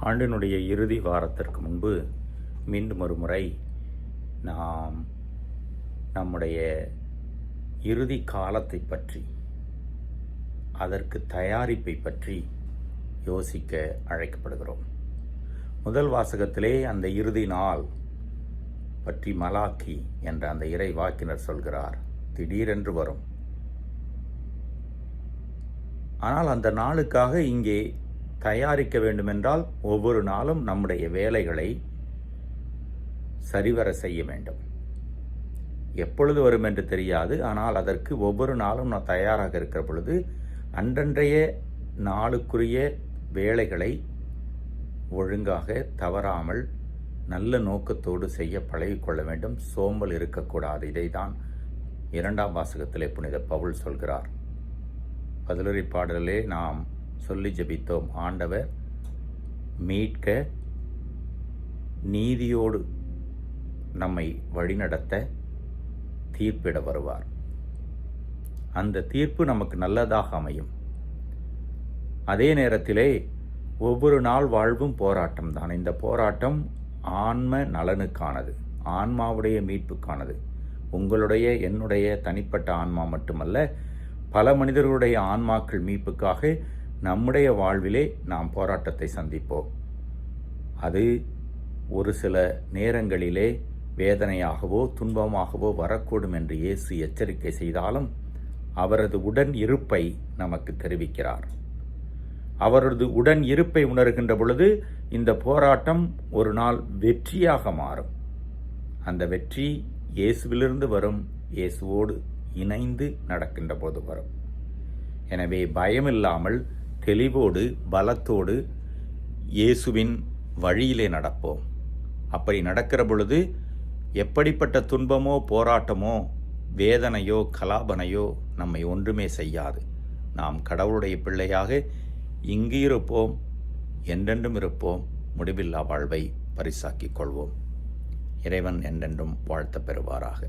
ஆண்டினுடைய இறுதி வாரத்திற்கு முன்பு மீண்டும் ஒரு முறை நாம் நம்முடைய இறுதி காலத்தை பற்றி, அதற்கு தயாரிப்பை பற்றி யோசிக்க அழைக்கப்படுகிறோம். முதல் வாசகத்திலே அந்த இறுதி நாள் பற்றி மலாக்கி என்ற அந்த இறை வாக்கினர் சொல்கிறார். திடீரென்று வரும். ஆனால் அந்த நாளுக்காக இங்கே தயாரிக்க வேண்டுமென்றால் ஒவ்வொரு நாளும் நம்முடைய வேலைகளை சரிவர செய்ய வேண்டும். எப்பொழுது வரும் என்று தெரியாது. ஆனால் அதற்கு ஒவ்வொரு நாளும் நான் தயாராக இருக்கிற பொழுது அன்றன்றைய நாளுக்குரிய வேலைகளை ஒழுங்காக தவறாமல் நல்ல நோக்கத்தோடு செய்ய பழகிக்கொள்ள வேண்டும். சோம்பல் இருக்கக்கூடாது. இதைதான் 2ஆம் வாசகத்திலே புனித பவுல் சொல்கிறார். பதிலுரை பாடலே நாம் சொல்லி ஜெபித்தோம். ஆண்டவர் மீட்க நீதியோடு நம்மை வழிநடத்த தீர்ப்பிட வருவார். அந்த தீர்ப்பு நமக்கு நல்லதாக அமையும். அதே நேரத்திலே ஒவ்வொரு நாள் வாழ்வும் போராட்டம் தான். இந்த போராட்டம் ஆன்ம நலனுக்கானது, ஆன்மாவுடைய மீட்புக்கானது. உங்களுடைய என்னுடைய தனிப்பட்ட ஆன்மா மட்டுமல்ல, பல மனிதர்களுடைய ஆன்மாக்கள் மீட்புக்காக நம்முடைய வாழ்விலே நாம் போராட்டத்தை சந்திப்போம். அது ஒரு சில நேரங்களிலே வேதனையாகவோ துன்பமாகவோ வரக்கூடும் என்று இயேசு எச்சரிக்கை செய்தாலும் அவரது உடன் இருப்பை நமக்கு தெரிவிக்கிறார். அவரது உடன் இருப்பை உணர்கின்ற பொழுது இந்த போராட்டம் ஒரு நாள் வெற்றியாக மாறும். அந்த வெற்றி இயேசுவிலிருந்து வரும், இயேசுவோடு இணைந்து நடக்கின்ற போது வரும். எனவே பயமில்லாமல் தெளிவோடு பலத்தோடு இயேசுவின் வழியிலே நடப்போம். அப்படி நடக்கிற பொழுது எப்படிப்பட்ட துன்பமோ போராட்டமோ வேதனையோ கலாபனையோ நம்மை ஒன்றுமே செய்யாது. நாம் கடவுளுடைய பிள்ளையாக இங்கு இருப்போம், என்றென்றும் இருப்போம். முடிவில்லா வாழ்வை பரிசாக்கிக் கொள்வோம். இறைவன் என்றென்றும் வாழ்த்த பெறுவாராக.